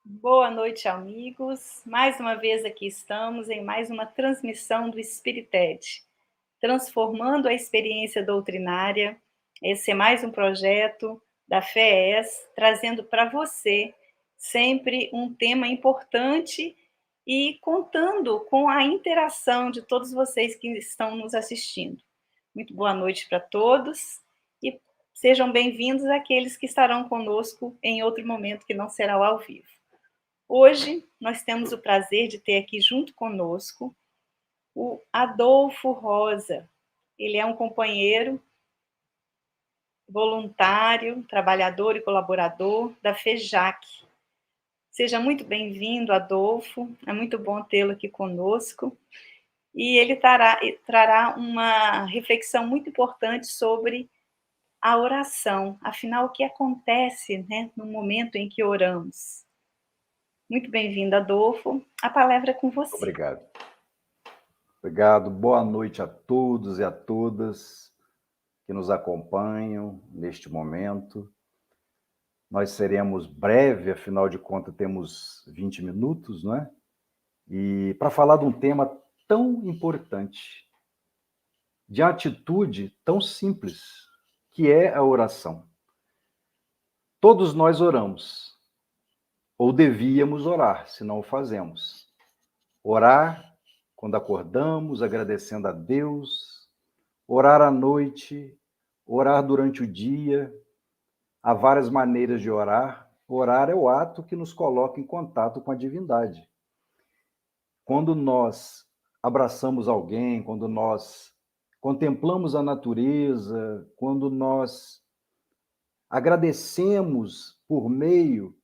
Boa noite, amigos. Mais uma vez aqui estamos em mais uma transmissão do Spirited, transformando a experiência doutrinária. Esse é mais um projeto da FES, trazendo para você sempre um tema importante e contando com a interação de todos vocês que estão nos assistindo. Muito boa noite para todos e sejam bem-vindos aqueles que estarão conosco em outro momento que não será ao vivo. Hoje, nós temos o prazer de ter aqui junto conosco o Adolfo Rosa. Ele é um companheiro voluntário, trabalhador e colaborador da FEJAC. Seja muito bem-vindo, Adolfo. É muito bom tê-lo aqui conosco. E ele trará uma reflexão muito importante sobre a oração. Afinal, o que acontece, no momento em que oramos? Muito bem-vindo, Adolfo. A palavra é com você. Obrigado. Obrigado. Boa noite a todos e a todas que nos acompanham neste momento. Nós seremos breve, afinal de contas temos 20 minutos, não é? E para falar de um tema tão importante, de atitude tão simples, que é a oração. Todos nós oramos, ou devíamos orar, se não o fazemos. Orar quando acordamos, agradecendo a Deus, orar à noite, orar durante o dia. Há várias maneiras de orar. Orar é o ato que nos coloca em contato com a divindade. Quando nós abraçamos alguém, quando nós contemplamos a natureza, quando nós agradecemos por meio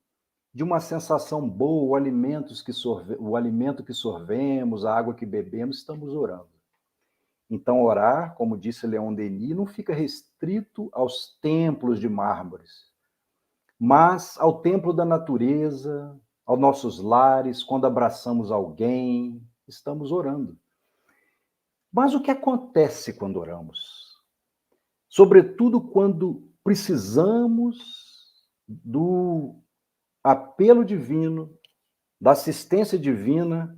de uma sensação boa, o alimento que sorvemos, a água que bebemos, estamos orando. Então, orar, como disse Leon Denis, não fica restrito aos templos de mármores, mas ao templo da natureza, aos nossos lares, quando abraçamos alguém, estamos orando. Mas o que acontece quando oramos? Sobretudo quando precisamos do apelo divino, da assistência divina,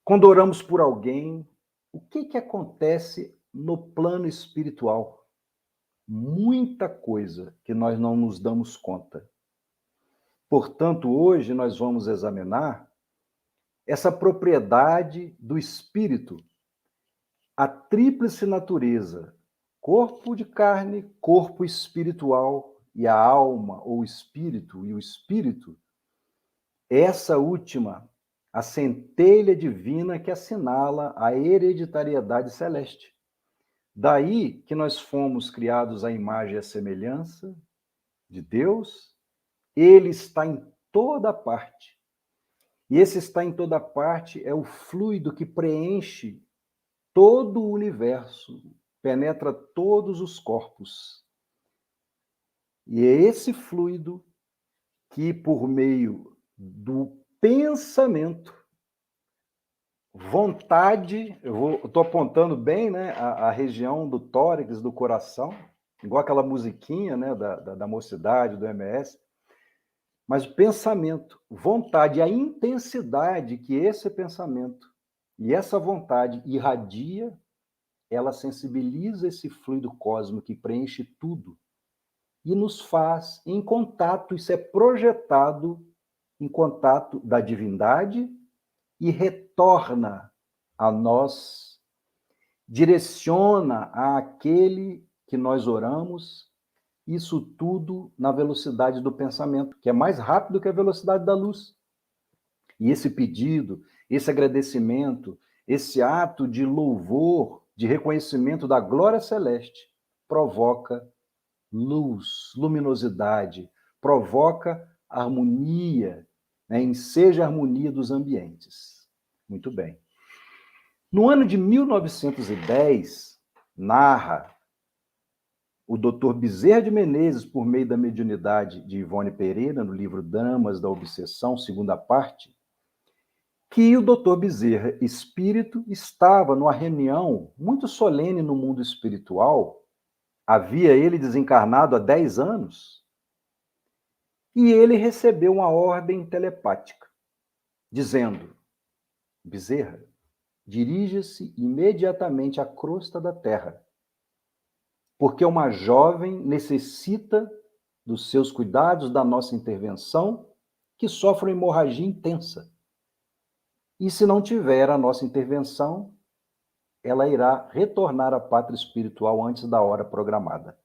quando oramos por alguém, o que acontece no plano espiritual? Muita coisa que nós não nos damos conta. Portanto, hoje nós vamos examinar essa propriedade do espírito, a tríplice natureza, corpo de carne, corpo espiritual e a alma ou espírito e o espírito. Essa última, a centelha divina que assinala a hereditariedade celeste. Daí que nós fomos criados à imagem e à semelhança de Deus. Ele está em toda parte. E esse está em toda parte é o fluido que preenche todo o universo, penetra todos os corpos. E é esse fluido que, por meio do pensamento, vontade, eu estou apontando bem, né, a região do tórax, do coração, igual aquela musiquinha, né, da mocidade, do MS, mas o pensamento, vontade, a intensidade que esse pensamento e essa vontade irradia, ela sensibiliza esse fluido cósmico que preenche tudo e nos faz em contato, isso é projetado em contato da divindade e retorna a nós, direciona àquele que nós oramos, isso tudo na velocidade do pensamento, que é mais rápido que a velocidade da luz. E esse pedido, esse agradecimento, esse ato de louvor, de reconhecimento da glória celeste, provoca luz, luminosidade, provoca harmonia, né? Enseja a harmonia dos ambientes. Muito bem. No ano de 1910, narra o Dr. Bezerra de Menezes, por meio da mediunidade de Ivone Pereira, no livro Dramas da Obsessão, segunda parte, que o Dr. Bezerra, espírito, estava numa reunião muito solene no mundo espiritual, havia ele desencarnado há 10 anos, E ele recebeu uma ordem telepática, dizendo: Bezerra, dirija-se imediatamente à crosta da terra, porque uma jovem necessita dos seus cuidados, da nossa intervenção, que sofre uma hemorragia intensa. E se não tiver a nossa intervenção, ela irá retornar à pátria espiritual antes da hora programada.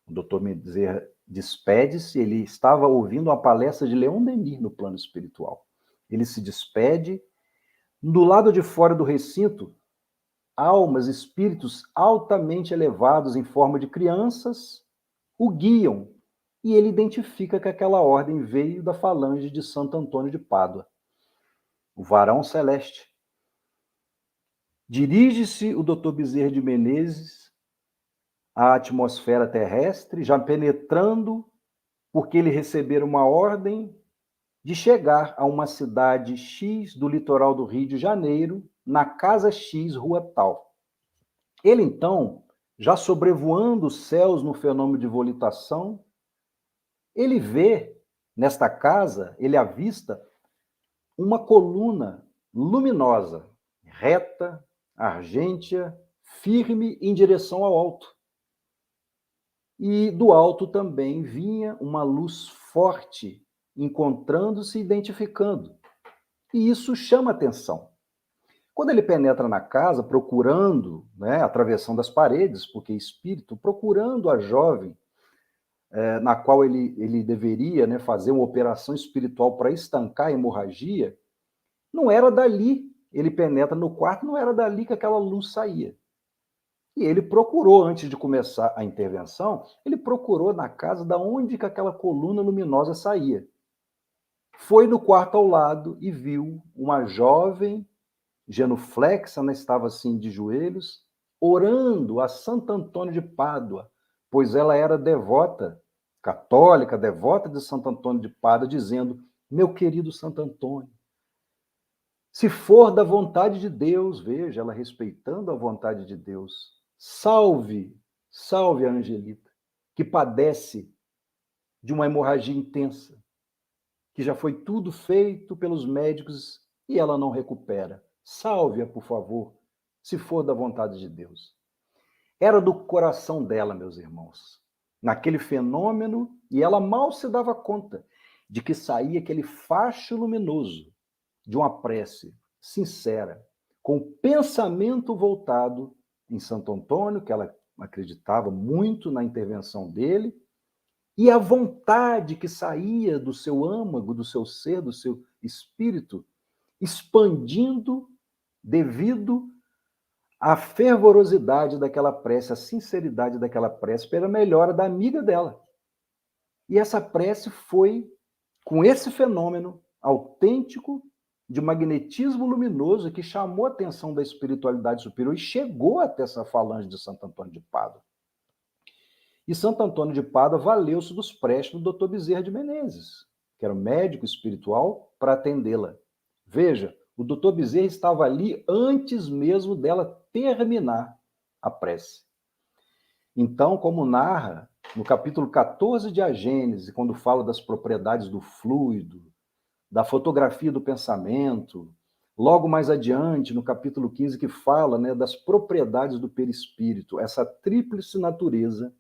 O doutor Bezerra despede-se, ele estava ouvindo uma palestra de Leon Denis no plano espiritual. Ele se despede. Do lado de fora do recinto, almas, espíritos altamente elevados em forma de crianças o guiam, e ele identifica que aquela ordem veio da falange de Santo Antônio de Pádua, o varão celeste. Dirige-se o doutor Bezerra de Menezes à atmosfera terrestre, já penetrando, porque ele recebera uma ordem de chegar a uma cidade X do litoral do Rio de Janeiro, na Casa X, Rua Tal. Ele, então, já sobrevoando os céus no fenômeno de volitação, ele vê, nesta casa, ele avista uma coluna luminosa, reta, argêntea, firme em direção ao alto. E do alto também vinha uma luz forte, encontrando-se e identificando. E isso chama atenção. Quando ele penetra na casa, procurando, atravessando as paredes, porque espírito, procurando a jovem, na qual ele deveria fazer uma operação espiritual para estancar a hemorragia, não era dali. Ele penetra no quarto, não era dali que aquela luz saía. E ele procurou, antes de começar a intervenção, ele procurou na casa da onde que aquela coluna luminosa saía. Foi no quarto ao lado e viu uma jovem genuflexa, estava assim de joelhos, orando a Santo Antônio de Pádua, pois ela era devota, católica, devota de Santo Antônio de Pádua, dizendo: meu querido Santo Antônio, se for da vontade de Deus, veja, ela respeitando a vontade de Deus, salve a Angelita, que padece de uma hemorragia intensa, que já foi tudo feito pelos médicos e ela não recupera. Salve-a, por favor, se for da vontade de Deus. Era do coração dela, meus irmãos, naquele fenômeno, e ela mal se dava conta de que saía aquele facho luminoso de uma prece sincera, com o pensamento voltado em Santo Antônio, que ela acreditava muito na intervenção dele, e a vontade que saía do seu âmago, do seu ser, do seu espírito, expandindo devido à fervorosidade daquela prece, à sinceridade daquela prece, pela melhora da amiga dela. E essa prece foi, com esse fenômeno autêntico de magnetismo luminoso, que chamou a atenção da espiritualidade superior e chegou até essa falange de Santo Antônio de Pádua. E Santo Antônio de Pádua valeu-se dos préstimos do doutor Bezerra de Menezes, que era o médico espiritual, para atendê-la. Veja, o doutor Bezerra estava ali antes mesmo dela terminar a prece. Então, como narra no capítulo 14 de A Gênese, quando fala das propriedades do fluido, da fotografia do pensamento, logo mais adiante, no capítulo 15, que fala das propriedades do perispírito, essa tríplice natureza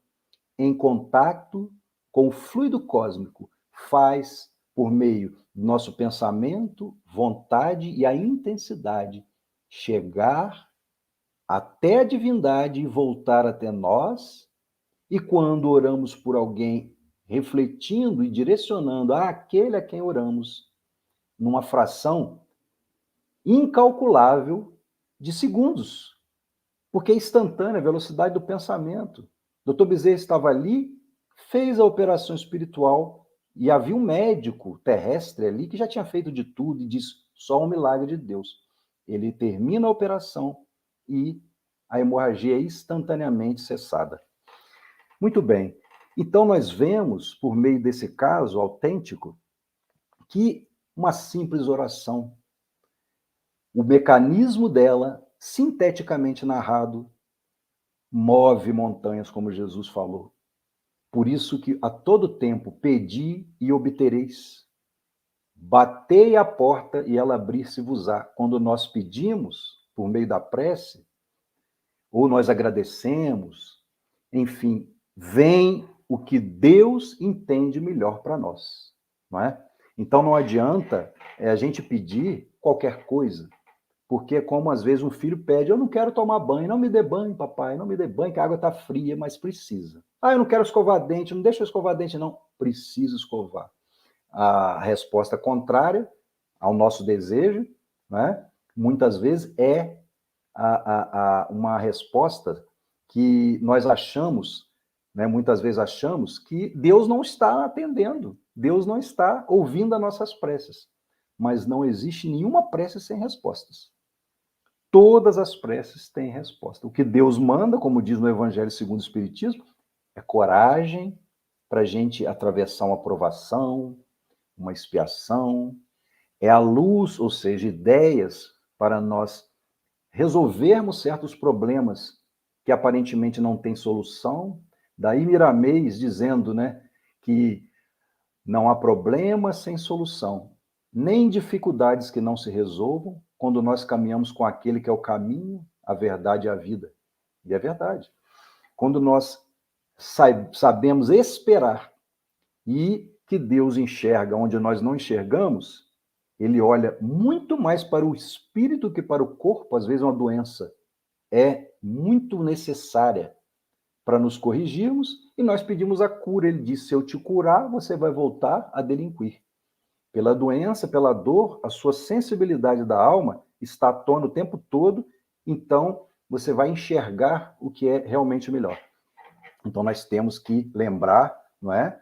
em contato com o fluido cósmico faz, por meio do nosso pensamento, vontade e a intensidade, chegar até a divindade e voltar até nós. E quando oramos por alguém, refletindo e direcionando àquele a quem oramos, numa fração incalculável de segundos, porque é instantânea a velocidade do pensamento. Dr. Bezerra estava ali, fez a operação espiritual e havia um médico terrestre ali que já tinha feito de tudo e disse: só um milagre de Deus. Ele termina a operação e a hemorragia é instantaneamente cessada. Muito bem. Então nós vemos, por meio desse caso autêntico, que uma simples oração, o mecanismo dela, sinteticamente narrado, move montanhas, como Jesus falou. Por isso que a todo tempo pedi e obtereis. Batei a porta e ela abrir-se-vos-á. Quando nós pedimos, por meio da prece, ou nós agradecemos, enfim, vem o que Deus entende melhor para nós, não é? Então não adianta a gente pedir qualquer coisa, porque é como às vezes um filho pede, eu não quero tomar banho, não me dê banho, papai, não me dê banho, que a água está fria, mas precisa. Ah, eu não quero escovar dente, não deixa eu escovar dente, não. Preciso escovar. A resposta contrária ao nosso desejo, né, muitas vezes é uma resposta que nós achamos, né, muitas vezes achamos que Deus não está atendendo, Deus não está ouvindo as nossas preces. Mas não existe nenhuma prece sem respostas. Todas as preces têm resposta. O que Deus manda, como diz no Evangelho segundo o Espiritismo, é coragem para a gente atravessar uma provação, uma expiação, é a luz, ou seja, ideias para nós resolvermos certos problemas que aparentemente não têm solução. Daí Miramês dizendo, né, que não há problema sem solução, nem dificuldades que não se resolvam quando nós caminhamos com aquele que é o caminho, a verdade e a vida. E é verdade. Quando nós sabemos esperar e que Deus enxerga onde nós não enxergamos, ele olha muito mais para o espírito que para o corpo. Às vezes uma doença é muito necessária para nos corrigirmos e nós pedimos a cura. Ele diz, se eu te curar, você vai voltar a delinquir. Pela doença, pela dor, a sua sensibilidade da alma está à tona o tempo todo, então você vai enxergar o que é realmente melhor. Então nós temos que lembrar, não é,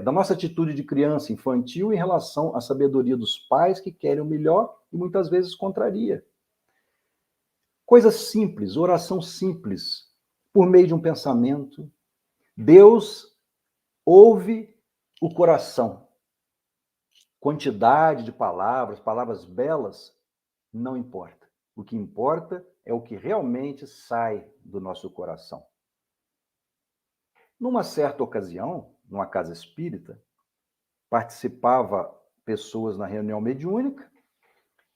da nossa atitude de criança infantil em relação à sabedoria dos pais que querem o melhor e muitas vezes contraria. Coisas simples, oração simples, por meio de um pensamento. Deus ouve o coração. Quantidade de palavras, palavras belas, não importa. O que importa é o que realmente sai do nosso coração. Numa certa ocasião, numa casa espírita, participava pessoas na reunião mediúnica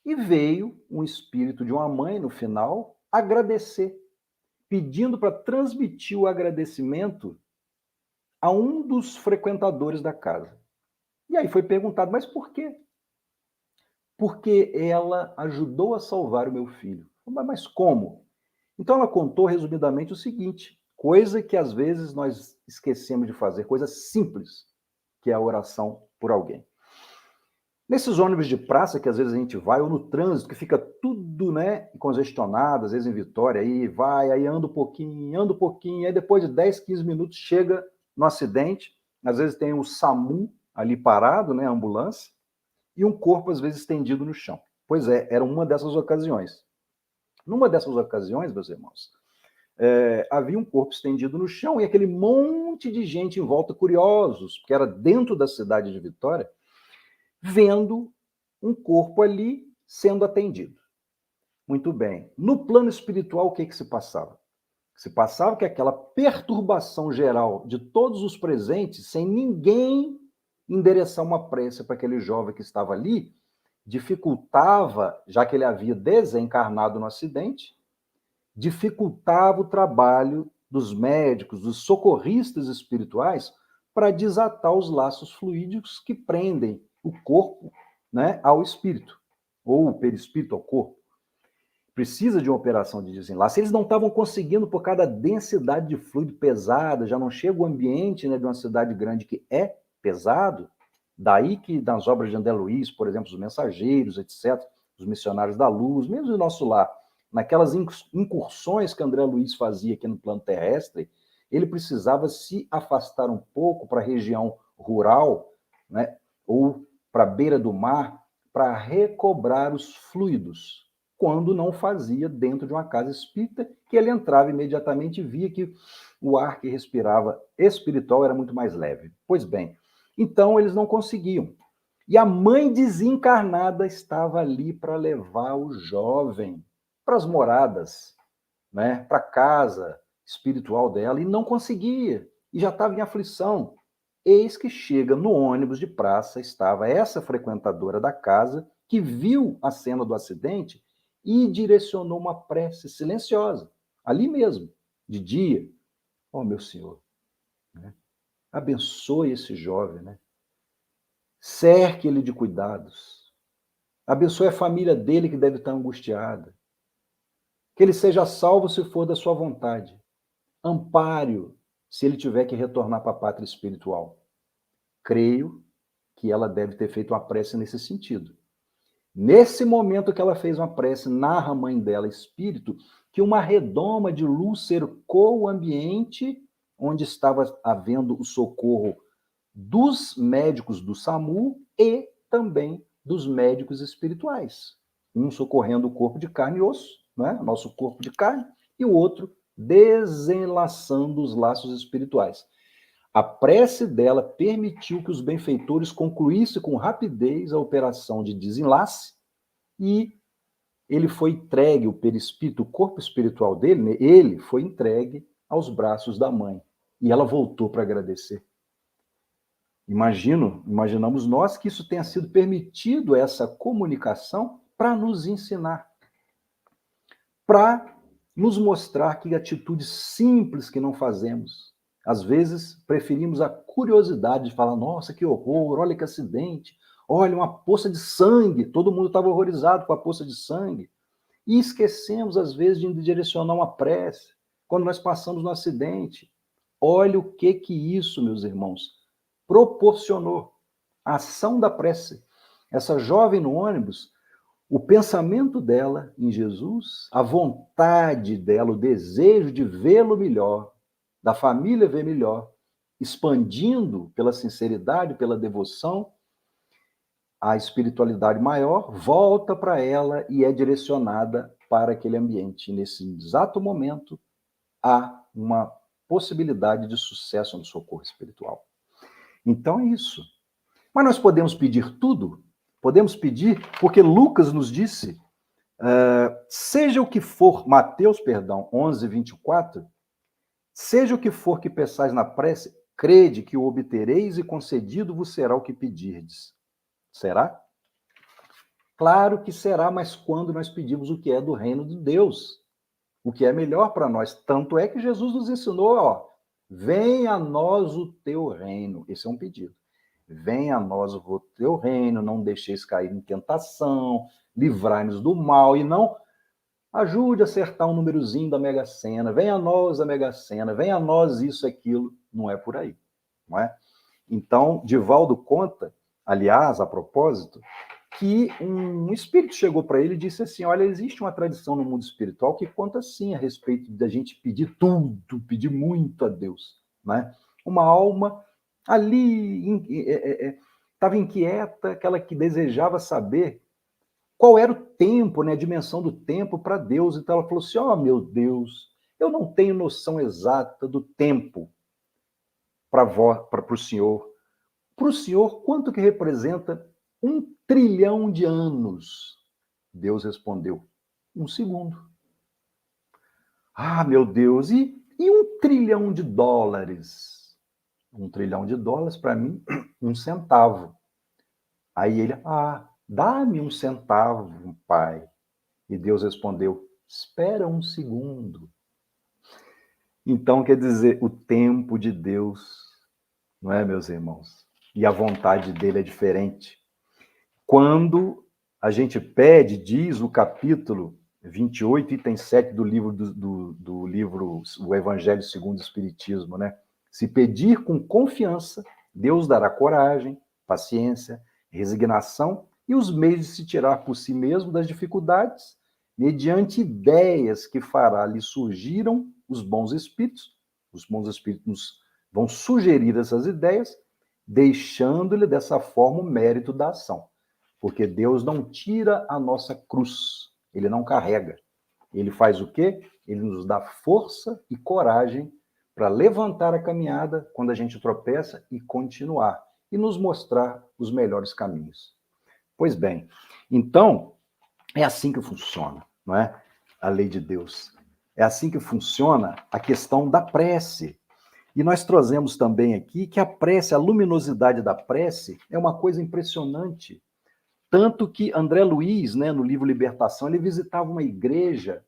e veio um espírito de uma mãe, no final, agradecer, pedindo para transmitir o agradecimento a um dos frequentadores da casa. E aí foi perguntado, mas por quê? Porque ela ajudou a salvar o meu filho. Mas como? Então ela contou resumidamente o seguinte, coisa que às vezes nós esquecemos de fazer, coisa simples, que é a oração por alguém. Nesses ônibus de praça que às vezes a gente vai, ou no trânsito, que fica tudo, né, congestionado, às vezes em Vitória, aí vai, aí anda um pouquinho, aí depois de 10, 15 minutos chega no acidente, às vezes tem um SAMU ali parado, né, a ambulância, e um corpo às vezes estendido no chão. Pois é, era uma dessas ocasiões. Numa dessas ocasiões, meus irmãos, havia um corpo estendido no chão e aquele monte de gente em volta, curiosos, porque era dentro da cidade de Vitória, vendo um corpo ali sendo atendido. Muito bem. No plano espiritual, o que se passava? Se passava que aquela perturbação geral de todos os presentes, sem ninguém endereçar uma prece para aquele jovem que estava ali, dificultava, já que ele havia desencarnado no acidente, dificultava o trabalho dos médicos, dos socorristas espirituais, para desatar os laços fluídicos que prendem o corpo, né, ao espírito, ou o perispírito ao corpo. Precisa de uma operação de desenlace. Eles não estavam conseguindo, por causa da densidade de fluido pesada, já não chega o ambiente, né, de uma cidade grande que é pesado, daí que nas obras de André Luiz, por exemplo, os mensageiros, etc., os missionários da luz, mesmo no nosso lar, naquelas incursões que André Luiz fazia aqui no plano terrestre, ele precisava se afastar um pouco para a região rural, né, ou para a beira do mar, para recobrar os fluidos, quando não fazia dentro de uma casa espírita, que ele entrava imediatamente e via que o ar que respirava espiritual era muito mais leve. Pois bem, então eles não conseguiam. E a mãe desencarnada estava ali para levar o jovem para as moradas, né, para a casa espiritual dela, e não conseguia. e já estava em aflição. Eis que chega no ônibus de praça, estava essa frequentadora da casa, que viu a cena do acidente e direcionou uma prece silenciosa, ali mesmo, de dia. Ó, meu Senhor, né? Abençoe esse jovem, né? Cerque ele de cuidados. Abençoe a família dele que deve estar angustiada. Que ele seja salvo se for da sua vontade. Ampare-o se ele tiver que retornar para a pátria espiritual. Creio que ela deve ter feito uma prece nesse sentido. Nesse momento que ela fez uma prece, narra a mãe dela, espírito, que uma redoma de luz cercou o ambiente onde estava havendo o socorro dos médicos do SAMU e também dos médicos espirituais. Um socorrendo o corpo de carne e osso, né? Nosso corpo de carne, e o outro desenlaçando os laços espirituais. A prece dela permitiu que os benfeitores concluíssem com rapidez a operação de desenlace e ele foi entregue, o perispírito, o corpo espiritual dele, né? Ele foi entregue aos braços da mãe. E ela voltou para agradecer. Imaginamos nós que isso tenha sido permitido, essa comunicação, para nos ensinar, para nos mostrar que atitudes simples que não fazemos. Às vezes, preferimos a curiosidade de falar, nossa, que horror, olha que acidente, olha, uma poça de sangue, todo mundo estava horrorizado com a poça de sangue. E esquecemos, às vezes, de direcionar uma prece, quando nós passamos no acidente. Olha o que isso, meus irmãos, proporcionou. A ação da prece. Essa jovem no ônibus, o pensamento dela em Jesus, a vontade dela, o desejo de vê-lo melhor, da família ver melhor, expandindo pela sinceridade, pela devoção, a espiritualidade maior volta para ela e é direcionada para aquele ambiente. E nesse exato momento, há uma possibilidade de sucesso no socorro espiritual. Então é isso. Mas nós podemos pedir tudo? Podemos pedir, porque Lucas nos disse, seja o que for, Mateus, 11, 24, seja o que for que peçais na prece, crede que o obtereis e concedido vos será o que pedirdes. Será? Claro que será, mas quando nós pedimos o que é do reino de Deus, o que é melhor para nós. Tanto é que Jesus nos ensinou, ó, venha a nós o teu reino. Esse é um pedido. Venha a nós o teu reino, não deixeis cair em tentação, livrai-nos do mal e não ajude a acertar um númerozinho da Mega Sena. Venha a nós a Mega Sena, venha a nós isso, aquilo. Não é por aí, não é? Então, Divaldo conta, aliás, a propósito, que um espírito chegou para ele e disse assim, olha, existe uma tradição no mundo espiritual que conta sim a respeito da gente pedir tudo, pedir muito a Deus, né? Uma alma ali estava inquieta, aquela que desejava saber qual era o tempo, né, a dimensão do tempo para Deus. Então ela falou assim, ó, meu Deus, eu não tenho noção exata do tempo para o Senhor. Para o Senhor, quanto que representa 1 trilhão de anos? Deus respondeu, 1 segundo. Ah, meu Deus, e 1 trilhão de dólares? 1 trilhão de dólares, para mim, 1 centavo. Aí ele, dá-me 1 centavo, pai. E Deus respondeu, espera 1 segundo. Então, quer dizer, o tempo de Deus, não é, meus irmãos? E a vontade dele é diferente. Quando a gente pede, diz o capítulo 28, item 7 do livro do livro O Evangelho segundo o Espiritismo, né? Se pedir com confiança, Deus dará coragem, paciência, resignação e os meios de se tirar por si mesmo das dificuldades, mediante ideias que fará lhe surgiram os bons espíritos. Os bons espíritos vão sugerir essas ideias, deixando-lhe dessa forma o mérito da ação. Porque Deus não tira a nossa cruz, ele não carrega. Ele faz o quê? Ele nos dá força e coragem para levantar a caminhada quando a gente tropeça e continuar, e nos mostrar os melhores caminhos. Pois bem, então, é assim que funciona, não é? A lei de Deus. É assim que funciona a questão da prece. E nós trazemos também aqui que a prece, a luminosidade da prece é uma coisa impressionante. Tanto que André Luiz, né, no livro Libertação, ele visitava uma igreja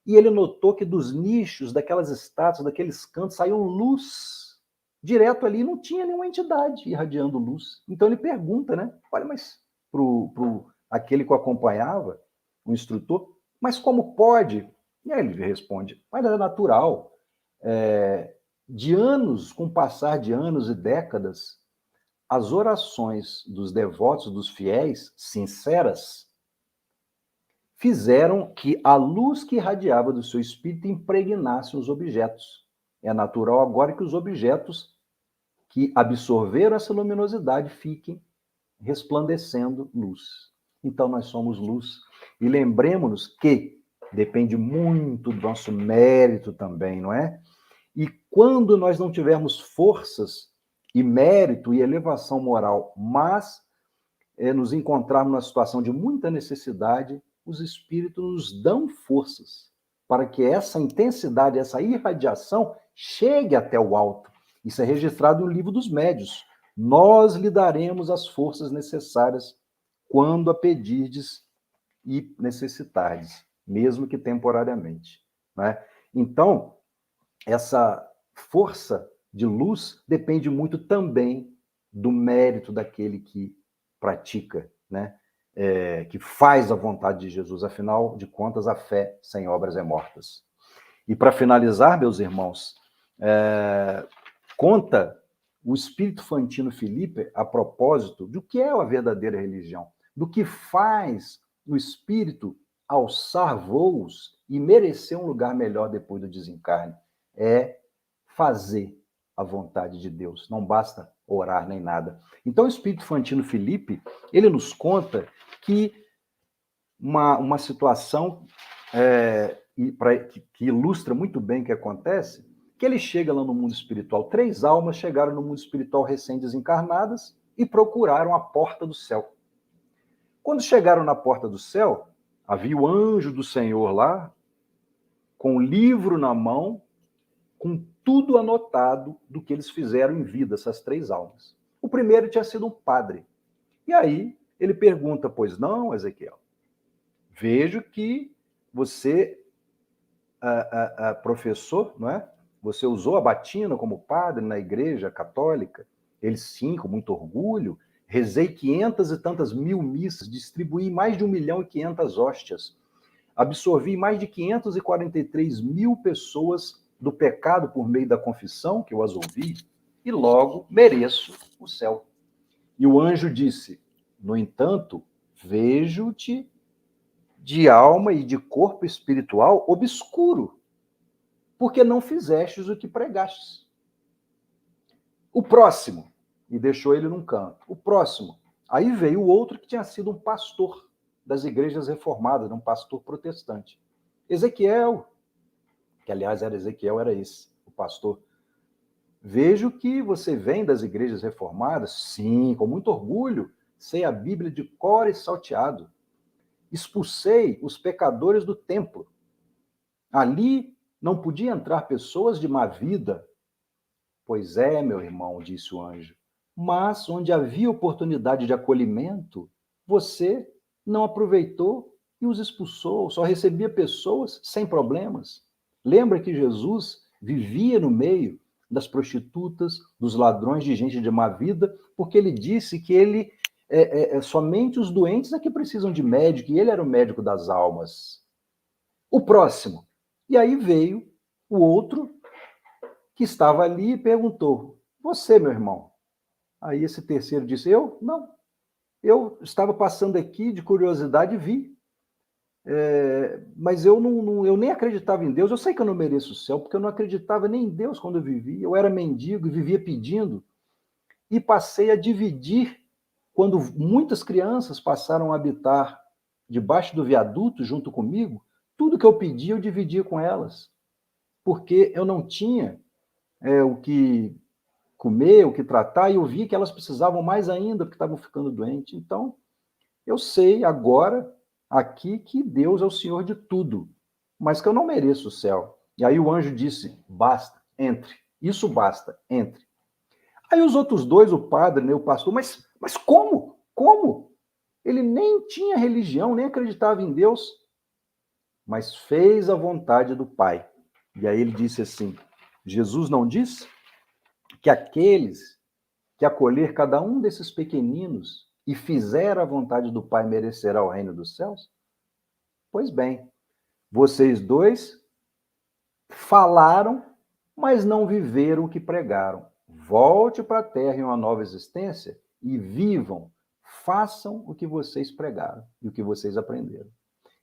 e ele notou que dos nichos, daquelas estátuas, daqueles cantos, saiam luz direto ali, não tinha nenhuma entidade irradiando luz. Então ele pergunta, né? Olha, mas pro aquele que o acompanhava, o instrutor, mas como pode? E aí ele responde, mas é natural. De anos, com o passar de anos e décadas, as orações dos devotos, dos fiéis, sinceras, fizeram que a luz que irradiava do seu espírito impregnasse os objetos. É natural agora que os objetos que absorveram essa luminosidade fiquem resplandecendo luz. Então nós somos luz. E lembremos-nos que depende muito do nosso mérito também, não é? E quando nós não tivermos forças e mérito e elevação moral, mas nos encontrarmos numa situação de muita necessidade, os espíritos nos dão forças para que essa intensidade, essa irradiação chegue até o alto. Isso é registrado no livro dos médiuns. Nós lhe daremos as forças necessárias quando a pedirdes e necessitardes, mesmo que temporariamente. Né? Então, essa força de luz depende muito também do mérito daquele que pratica, né? Que faz a vontade de Jesus. Afinal de contas, a fé sem obras é mortas. E para finalizar, meus irmãos, conta o espírito Fantino Felipe a propósito do que é a verdadeira religião, do que faz o espírito alçar voos e merecer um lugar melhor depois do desencarne. É fazer a vontade de Deus. Não basta orar nem nada. Então, o espírito Fantino Felipe, ele nos conta que uma situação que ilustra muito bem o que acontece, que ele chega lá no mundo espiritual. 3 almas chegaram no mundo espiritual recém-desencarnadas e procuraram a porta do céu. Quando chegaram na porta do céu, havia o anjo do Senhor lá, com o livro na mão, com tudo anotado do que eles fizeram em vida, essas 3 almas. O primeiro tinha sido um padre. E aí ele pergunta, pois não, Ezequiel, vejo que você, professor, não é? Você usou a batina como padre na igreja católica? Ele, sim, com muito orgulho. Rezei 500 e tantas mil missas, distribuí mais de 1.500.000 hóstias, absorvi mais de 543 mil pessoas do pecado por meio da confissão, que eu as ouvi, e logo mereço o céu. E o anjo disse, no entanto, vejo-te de alma e de corpo espiritual obscuro, porque não fizestes o que pregastes. O próximo, e deixou ele num canto. O próximo, aí veio o outro que tinha sido um pastor das igrejas reformadas, um pastor protestante. Ezequiel, que aliás era Ezequiel, era esse, o pastor. Vejo que você vem das igrejas reformadas, sim, com muito orgulho, sei a Bíblia de cor e salteado. Expulsei os pecadores do templo. Ali não podia entrar pessoas de má vida. Pois é, meu irmão, disse o anjo, mas onde havia oportunidade de acolhimento, você não aproveitou e os expulsou, só recebia pessoas sem problemas. Lembra que Jesus vivia no meio das prostitutas, dos ladrões, de gente de má vida, porque ele disse que ele somente os doentes é que precisam de médico, e ele era o médico das almas. O próximo. E aí veio o outro que estava ali e perguntou, você, meu irmão? Aí esse terceiro disse, eu? Não. Eu estava passando aqui de curiosidade e vi. Mas eu nem acreditava em Deus. Eu sei que eu não mereço o céu, porque eu não acreditava nem em Deus quando eu vivia. Eu era mendigo e vivia pedindo. E passei a dividir, quando muitas crianças passaram a habitar debaixo do viaduto junto comigo, tudo que eu pedia, eu dividia com elas. Porque eu não tinha o que comer, o que tratar, e eu vi que elas precisavam mais ainda, porque estavam ficando doentes. Então, eu sei agora, aqui, que Deus é o Senhor de tudo, mas que eu não mereço o céu. E aí o anjo disse, basta, entre. Isso basta, entre. Aí os outros dois, o padre, né, o pastor, mas como? Como? Ele nem tinha religião, nem acreditava em Deus, mas fez a vontade do Pai. E aí ele disse assim, Jesus não disse que aqueles que acolher cada um desses pequeninos e fizer a vontade do Pai merecerá o reino dos céus? Pois bem, vocês dois falaram, mas não viveram o que pregaram. Volte para a terra em uma nova existência e vivam, façam o que vocês pregaram e o que vocês aprenderam.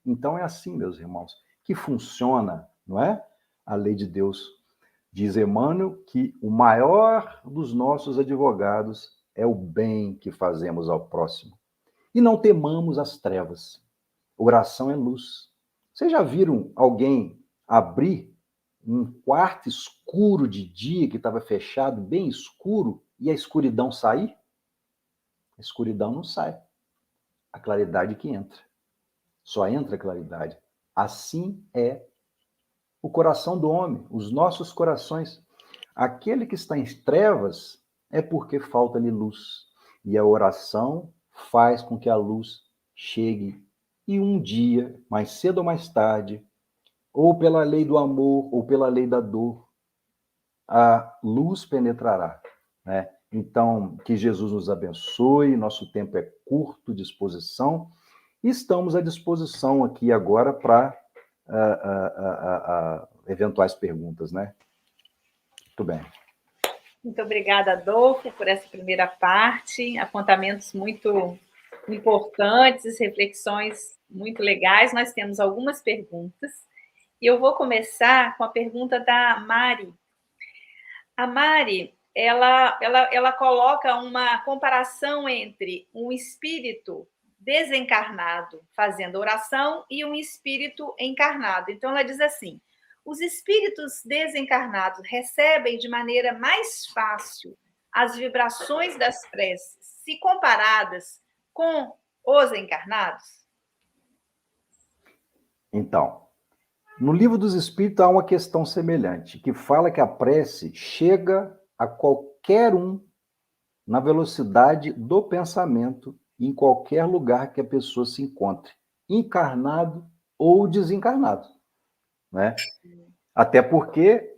Então é assim, meus irmãos, que funciona, não é? A lei de Deus. Diz Emmanuel que o maior dos nossos advogados é o bem que fazemos ao próximo. E não temamos as trevas. Oração é luz. Vocês já viram alguém abrir um quarto escuro de dia que estava fechado, bem escuro, e a escuridão sair? A escuridão não sai. A claridade que entra. Só entra a claridade. Assim é o coração do homem, os nossos corações. Aquele que está em trevas é porque falta-lhe luz. E a oração faz com que a luz chegue. E um dia, mais cedo ou mais tarde, ou pela lei do amor, ou pela lei da dor, a luz penetrará, né? Então, que Jesus nos abençoe, nosso tempo é curto de exposição, e estamos à disposição aqui agora para eventuais perguntas, né? Muito bem. Muito obrigada, Adolfo, por essa primeira parte, apontamentos muito importantes, reflexões muito legais. Nós temos algumas perguntas, e eu vou começar com a pergunta da Mari. A Mari, ela coloca uma comparação entre um espírito desencarnado fazendo oração e um espírito encarnado. Então, ela diz assim: os espíritos desencarnados recebem de maneira mais fácil as vibrações das preces, se comparadas com os encarnados? Então, no Livro dos Espíritos há uma questão semelhante, que fala que a prece chega a qualquer um na velocidade do pensamento, em qualquer lugar que a pessoa se encontre, encarnado ou desencarnado, né? Até porque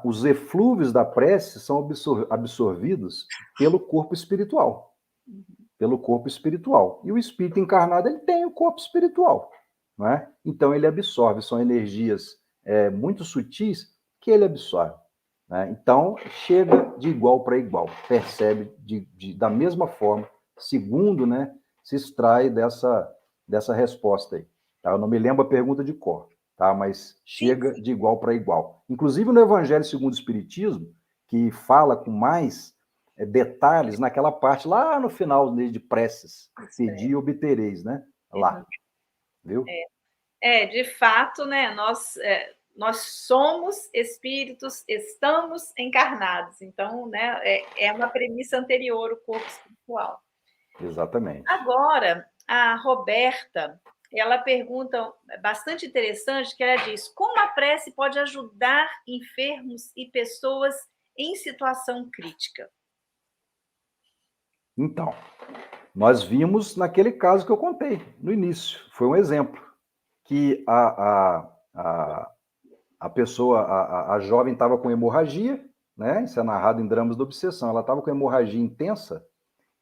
os eflúvios da prece são absorvidos pelo corpo espiritual. Pelo corpo espiritual. E o espírito encarnado, ele tem o corpo espiritual. Não é? Então, ele absorve. São energias muito sutis que ele absorve. Né? Então, chega de igual para igual. Percebe da mesma forma, segundo, né, se extrai dessa resposta aí. Tá? Eu não me lembro a pergunta de cor. Tá? Mas chega de igual para igual. Inclusive no Evangelho segundo o Espiritismo, que fala com mais detalhes naquela parte lá no final de preces, pedi e obtereis, né? Lá, viu? De fato, né? Nós somos espíritos, estamos encarnados. Então, né? É uma premissa anterior o corpo espiritual. Exatamente. Agora, a Roberta, ela pergunta bastante interessante, que ela diz: como a prece pode ajudar enfermos e pessoas em situação crítica? Então, nós vimos naquele caso que eu contei no início, foi um exemplo, que a pessoa, a jovem estava com hemorragia, né? Isso é narrado em Dramas da Obsessão, ela estava com hemorragia intensa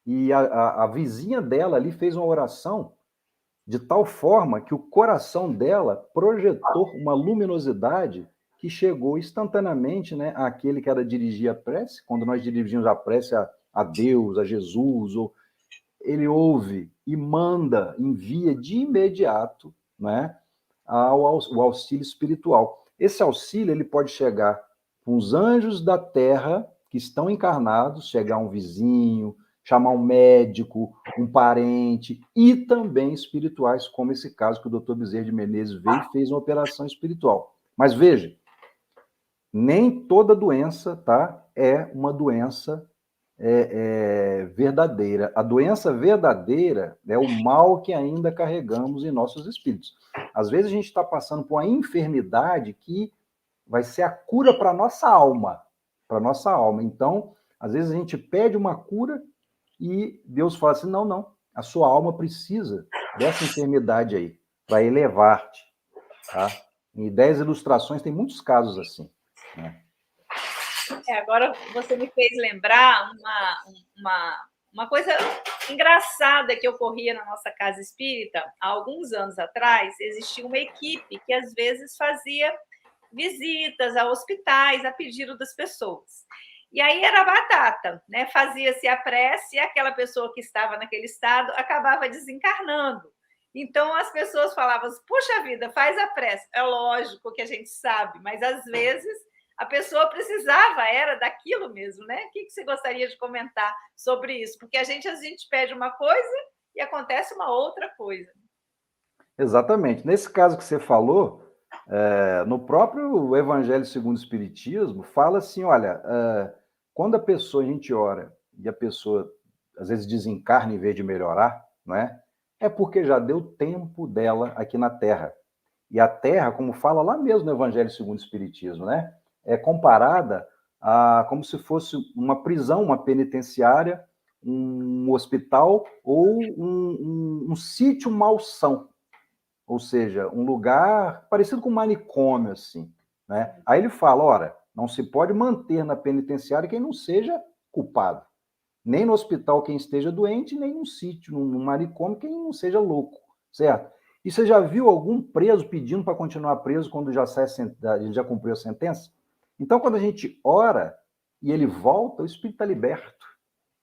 e a vizinha dela ali fez uma oração de tal forma que o coração dela projetou uma luminosidade que chegou instantaneamente, né, àquele que ela dirigia a prece. Quando nós dirigimos a prece a Deus, a Jesus, ele ouve e manda, envia de imediato, né, o auxílio espiritual. Esse auxílio ele pode chegar com os anjos da terra que estão encarnados, chegar um vizinho, chamar um médico, um parente, e também espirituais, como esse caso que o doutor Bezerra de Menezes veio e fez uma operação espiritual. Mas veja, nem toda doença, tá, é uma doença verdadeira. A doença verdadeira é o mal que ainda carregamos em nossos espíritos. Às vezes a gente está passando por uma enfermidade que vai ser a cura para a nossa alma, para nossa alma. Então, às vezes a gente pede uma cura e Deus fala assim, não, não, a sua alma precisa dessa enfermidade aí, para elevar-te, tá? Em 10 ilustrações tem muitos casos assim, né? Agora você me fez lembrar uma coisa engraçada que ocorria na nossa casa espírita. Há alguns anos atrás, existia uma equipe que às vezes fazia visitas a hospitais a pedido das pessoas. E aí era batata, né? Fazia-se a prece e aquela pessoa que estava naquele estado acabava desencarnando. Então as pessoas falavam: puxa vida, faz a prece. É lógico que a gente sabe, mas às vezes a pessoa precisava, era daquilo mesmo, né? O que você gostaria de comentar sobre isso? Porque a gente pede uma coisa e acontece uma outra coisa. Exatamente. Nesse caso que você falou, no próprio Evangelho segundo o Espiritismo, fala assim, olha, quando a gente ora, e a pessoa às vezes desencarna em vez de melhorar, não é? É porque já deu tempo dela aqui na Terra. E a Terra, como fala lá mesmo no Evangelho segundo o Espiritismo, né? É comparada a como se fosse uma prisão, uma penitenciária, um hospital ou um sítio malsão. Ou seja, um lugar parecido com um manicômio, assim, né? Aí ele fala, ora, não se pode manter na penitenciária quem não seja culpado. Nem no hospital quem esteja doente, nem num sítio, num manicômio, quem não seja louco, certo? E você já viu algum preso pedindo para continuar preso quando ele já cumpriu a sentença? Então, quando a gente ora e ele volta, o espírito está liberto,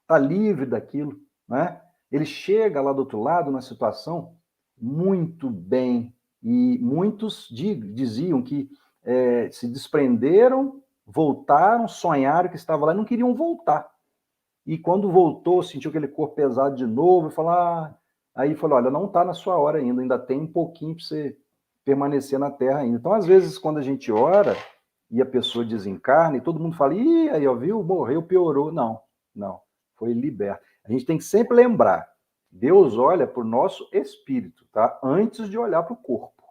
está livre daquilo, né? Ele chega lá do outro lado, numa situação muito bem, e muitos diziam que se desprenderam, voltaram, sonharam que estava lá e não queriam voltar. E quando voltou, sentiu aquele corpo pesado de novo, e falou, aí falou, olha, não está na sua hora ainda tem um pouquinho para você permanecer na Terra ainda. Então, às vezes, quando a gente ora e a pessoa desencarna, e todo mundo fala, ih, aí, ó, viu, morreu, piorou. Não, não, foi liberto. A gente tem que sempre lembrar, Deus olha para o nosso espírito, tá? Antes de olhar para o corpo.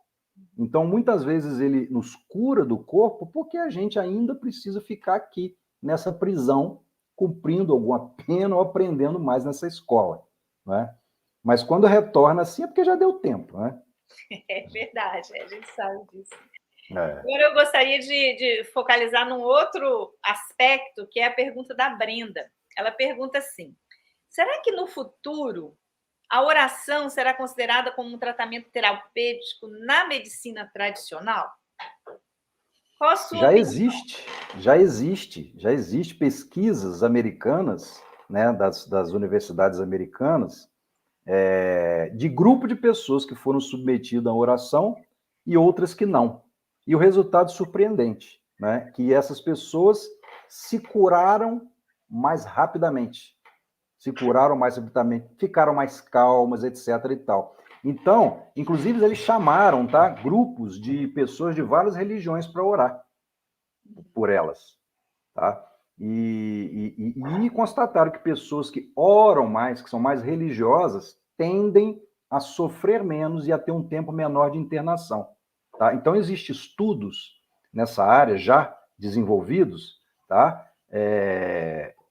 Então, muitas vezes, ele nos cura do corpo porque a gente ainda precisa ficar aqui, nessa prisão, cumprindo alguma pena ou aprendendo mais nessa escola, né? Mas quando retorna assim é porque já deu tempo, né? É verdade, a gente sabe disso. É. Agora eu gostaria de focalizar num outro aspecto, que é a pergunta da Brenda. Ela pergunta assim: será que no futuro a oração será considerada como um tratamento terapêutico na medicina tradicional? Qual a sua opinião? Já existe pesquisas americanas, né, das universidades americanas, de grupo de pessoas que foram submetidas à oração e outras que não. E o resultado surpreendente, né, que essas pessoas se curaram mais rapidamente. Se curaram mais rapidamente, ficaram mais calmas, etc. e tal. Então, inclusive, eles chamaram, tá, grupos de pessoas de várias religiões para orar por elas, tá? E constataram que pessoas que oram mais, que são mais religiosas, tendem a sofrer menos e a ter um tempo menor de internação, tá? Então, existem estudos nessa área já desenvolvidos, tá?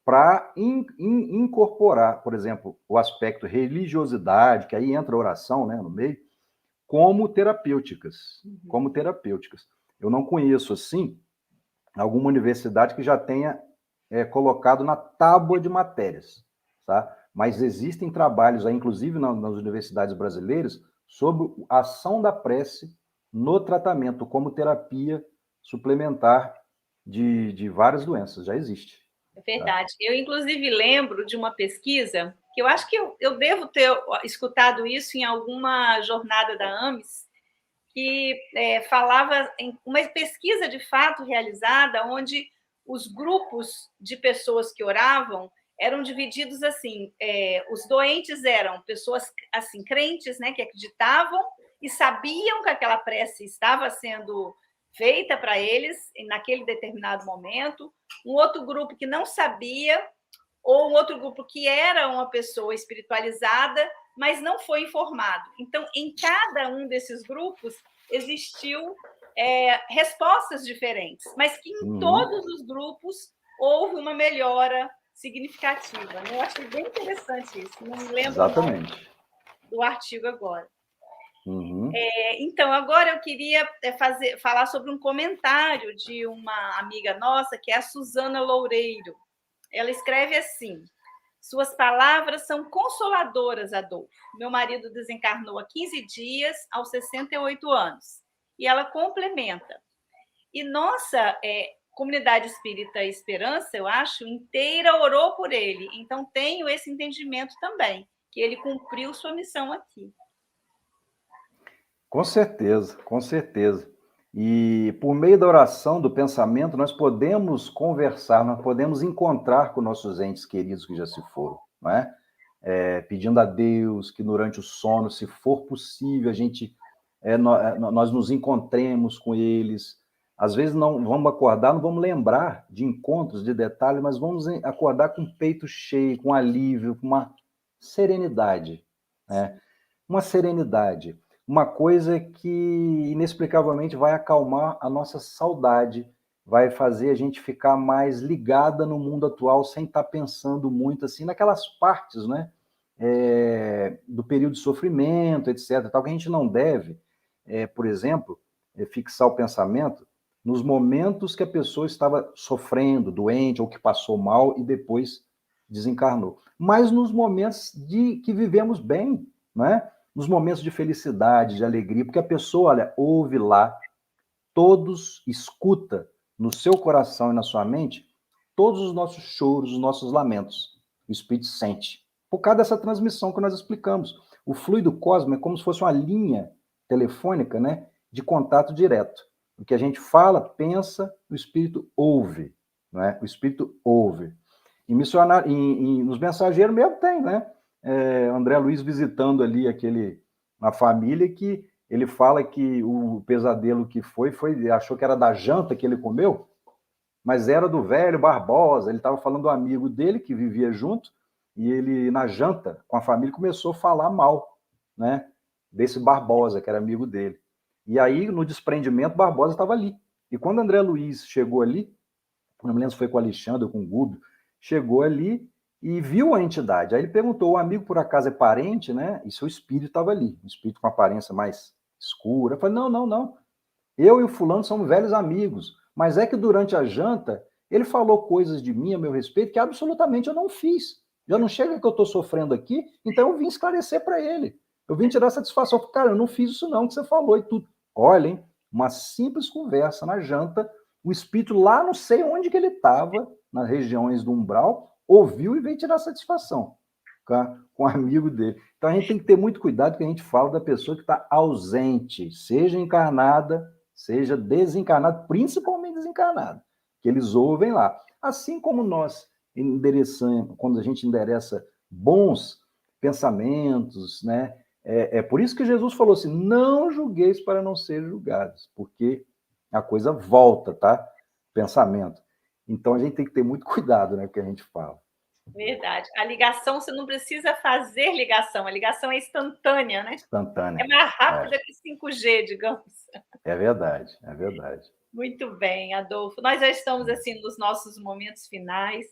Para incorporar, por exemplo, o aspecto religiosidade, que aí entra a oração, né, no meio, como terapêuticas, como terapêuticas. Eu não conheço, assim, alguma universidade que já tenha colocado na tábua de matérias, tá? Mas existem trabalhos, aí, inclusive nas universidades brasileiras, sobre a ação da prece no tratamento como terapia suplementar de várias doenças, já existe. É verdade. Eu, inclusive, lembro de uma pesquisa que eu acho que eu devo ter escutado isso em alguma jornada da AMES, que falava em uma pesquisa de fato realizada, onde os grupos de pessoas que oravam eram divididos assim: os doentes eram pessoas assim crentes, né, que acreditavam e sabiam que aquela prece estava sendo feita para eles naquele determinado momento. Um outro grupo que não sabia, ou um outro grupo que era uma pessoa espiritualizada, mas não foi informado. Então, em cada um desses grupos existiu respostas diferentes, mas que em todos os grupos houve uma melhora significativa. Né? Eu achei bem interessante isso, não me lembro o nome Exatamente. do artigo agora. Uhum. Então, agora eu queria falar sobre um comentário de uma amiga nossa, que é a Suzana Loureiro. Ela escreve assim: suas palavras são consoladoras, Adolfo. Meu marido desencarnou há 15 dias, aos 68 anos. E ela complementa: e nossa comunidade espírita Esperança, eu acho, inteira orou por ele. Então, tenho esse entendimento também, que ele cumpriu sua missão aqui. Com certeza, com certeza. E por meio da oração, do pensamento, nós podemos conversar, nós podemos encontrar com nossos entes queridos que já se foram, não é? Pedindo a Deus que durante o sono, se for possível, a gente nós nos encontremos com eles. Às vezes não vamos acordar, não vamos lembrar de encontros, de detalhes, mas vamos acordar com o peito cheio, com alívio, com uma serenidade, né? Uma serenidade, uma coisa que inexplicavelmente vai acalmar a nossa saudade, vai fazer a gente ficar mais ligada no mundo atual, sem estar pensando muito assim naquelas partes, né? Do período de sofrimento, etc. Tal, que a gente não deve, por exemplo, fixar o pensamento nos momentos que a pessoa estava sofrendo, doente, ou que passou mal e depois desencarnou. Mas nos momentos que vivemos bem, né? Nos momentos de felicidade, de alegria, porque a pessoa, olha, ouve lá, todos escuta no seu coração e na sua mente todos os nossos choros, os nossos lamentos. O Espírito sente. Por causa dessa transmissão que nós explicamos. O fluido cósmico é como se fosse uma linha telefônica, né, de contato direto. O que a gente fala, pensa, o Espírito ouve. Não é? O Espírito ouve. Nos mensageiros mesmo tem, né? André Luiz visitando ali uma família que ele fala que o pesadelo que achou que era da janta que ele comeu, mas era do velho Barbosa. Ele estava falando do amigo dele que vivia junto, e ele, na janta, com a família, começou a falar mal, né, desse Barbosa, que era amigo dele. E aí, no desprendimento, Barbosa estava ali. E quando André Luiz chegou ali, não me lembro se foi com o Alexandre ou com o Gúbio, chegou ali e viu a entidade. Aí ele perguntou: o amigo por acaso é parente, né? E seu espírito estava ali, um espírito com aparência mais escura. Eu falei: não, não, não. Eu e o fulano somos velhos amigos, mas é que durante a janta ele falou coisas de mim a meu respeito que absolutamente eu não fiz. Já não chega que eu estou sofrendo aqui, então eu vim esclarecer para ele. Eu vim tirar satisfação. Cara, eu não fiz isso não que você falou e tudo. Olha, hein, uma simples conversa na janta, o espírito lá, não sei onde que ele estava, nas regiões do umbral, ouviu e veio tirar satisfação com o amigo dele. Então a gente tem que ter muito cuidado que a gente fala da pessoa que está ausente, seja encarnada, seja desencarnado, principalmente desencarnado, que eles ouvem lá. Assim como nós endereçamos, quando a gente endereça bons pensamentos, né? É por isso que Jesus falou assim: não julgueis para não ser julgados, porque a coisa volta, tá? Pensamento. Então a gente tem que ter muito cuidado, né, com o que a gente fala. Verdade. A ligação, você não precisa fazer ligação, a ligação é instantânea, né? É Instantânea. mais rápida que 5G, digamos. É verdade, é verdade. Muito bem, Adolfo. Nós já estamos assim nos nossos momentos finais.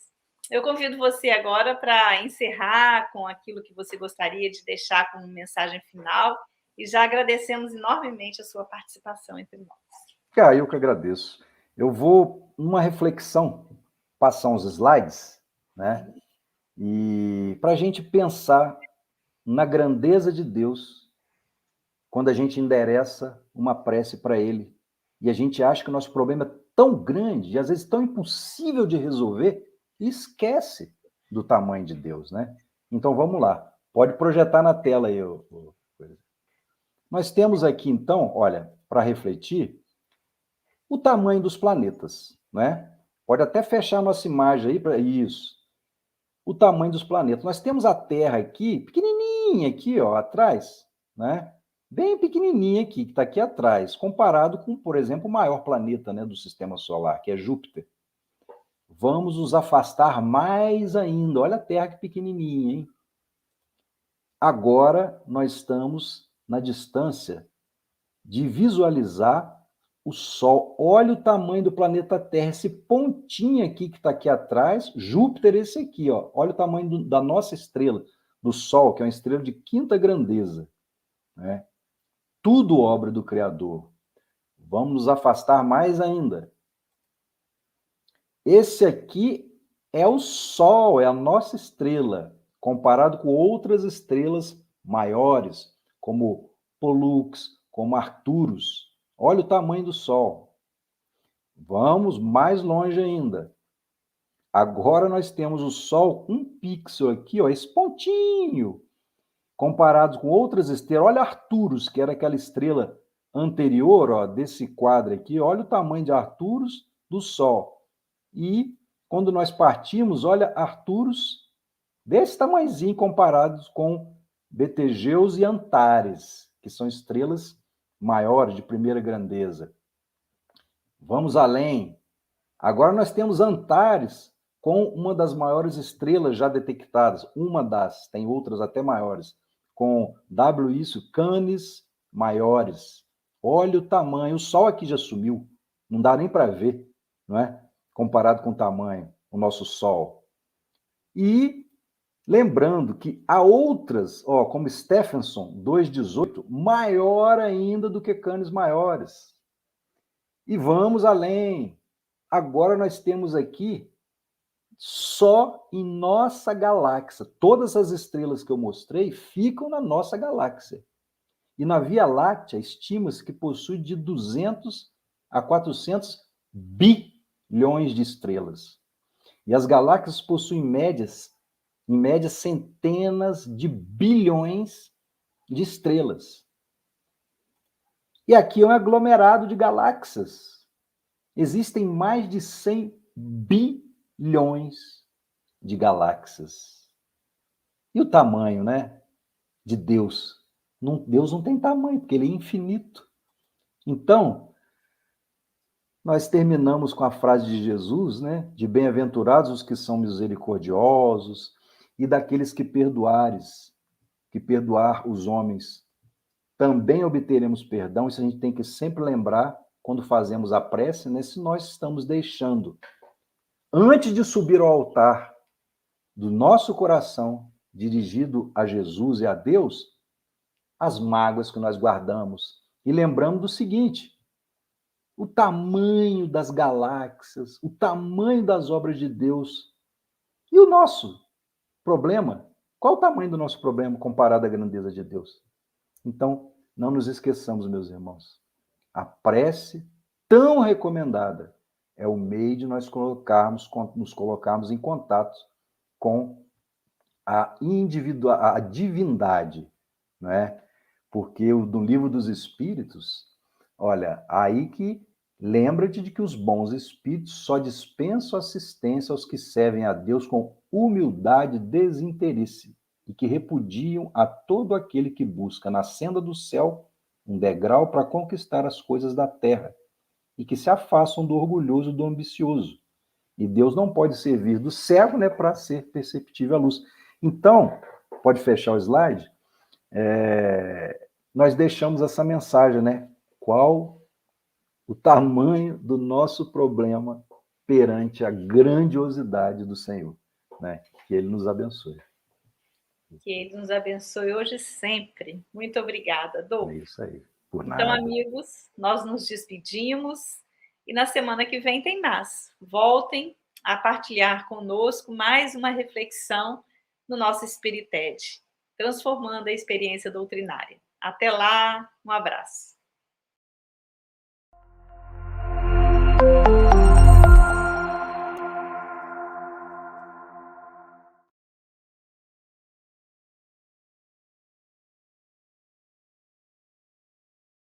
Eu convido você agora para encerrar com aquilo que você gostaria de deixar como mensagem final e já agradecemos enormemente a sua participação entre nós. Cara, eu que agradeço. Eu vou, numa reflexão, passar uns slides, né? E para a gente pensar na grandeza de Deus quando a gente endereça uma prece para Ele e a gente acha que o nosso problema é tão grande e às vezes tão impossível de resolver e esquece do tamanho de Deus, né? Então vamos lá. Pode projetar na tela aí. Nós temos aqui, então, olha, para refletir, o tamanho dos planetas, né? Pode até fechar a nossa imagem aí para isso. O tamanho dos planetas. Nós temos a Terra aqui, pequenininha aqui, ó, atrás, né? Bem pequenininha aqui, que está aqui atrás, comparado com, por exemplo, o maior planeta, né, do Sistema Solar, que é Júpiter. Vamos nos afastar mais ainda. Olha a Terra que pequenininha, hein? Agora nós estamos na distância de visualizar o Sol. Olha o tamanho do planeta Terra. Esse pontinho aqui que está aqui atrás, Júpiter, esse aqui, ó. Olha o tamanho da nossa estrela, do Sol, que é uma estrela de quinta grandeza, né? Tudo obra do Criador. Vamos nos afastar mais ainda. Esse aqui é o Sol, é a nossa estrela, comparado com outras estrelas maiores, como Pollux, como Arcturus. Olha o tamanho do Sol. Vamos mais longe ainda. Agora nós temos o Sol, um pixel aqui, ó, esse pontinho, comparado com outras estrelas. Olha Arcturus, que era aquela estrela anterior, ó, desse quadro aqui. Olha o tamanho de Arcturus do Sol. E quando nós partimos, olha Arcturus desse tamanhozinho comparados com Betelgeuse e Antares, que são estrelas maiores, de primeira grandeza. Vamos além. Agora nós temos Antares com uma das maiores estrelas já detectadas, tem outras até maiores, com Canis maiores. Olha o tamanho, o Sol aqui já sumiu, não dá nem para ver, não é? Comparado com o tamanho, o nosso Sol. E lembrando que há outras, ó, como Stephenson 2,18, maior ainda do que Canis maiores. E vamos além. Agora nós temos aqui, só em nossa galáxia, todas as estrelas que eu mostrei ficam na nossa galáxia. E na Via Láctea, estima-se que possui de 200 a 400 bilhões de estrelas. E as galáxias possuem em média, centenas de bilhões de estrelas. E aqui é um aglomerado de galáxias. Existem mais de 100 bilhões de galáxias. E o tamanho, né, de Deus? Deus não tem tamanho, porque ele é infinito. Então, nós terminamos com a frase de Jesus, né, de bem-aventurados os que são misericordiosos e daqueles que perdoar os homens, também obteremos perdão. Isso a gente tem que sempre lembrar quando fazemos a prece, né, se nós estamos deixando, antes de subir ao altar do nosso coração, dirigido a Jesus e a Deus, as mágoas que nós guardamos. E lembramos do seguinte: o tamanho das galáxias, o tamanho das obras de Deus. E o nosso problema? Qual o tamanho do nosso problema comparado à grandeza de Deus? Então, não nos esqueçamos, meus irmãos. A prece, tão recomendada, é o meio de nos colocarmos em contato com a divindade, não é? Porque no Livro dos Espíritos, olha, aí que lembra-te de que os bons espíritos só dispensam assistência aos que servem a Deus com humildade e desinteresse e que repudiam a todo aquele que busca na senda do céu um degrau para conquistar as coisas da terra e que se afastam do orgulhoso e do ambicioso. E Deus não pode servir do cego, né, para ser perceptível à luz. Então, pode fechar o slide? Nós deixamos essa mensagem, né? Qual o tamanho do nosso problema perante a grandiosidade do Senhor, né? Que Ele nos abençoe. Que Ele nos abençoe hoje e sempre. Muito obrigada, Dô. É isso aí, por Então, nada. amigos, nós nos despedimos e na semana que vem tem mais. Voltem a partilhar conosco mais uma reflexão no nosso Spirited, transformando a experiência doutrinária. Até lá, um abraço.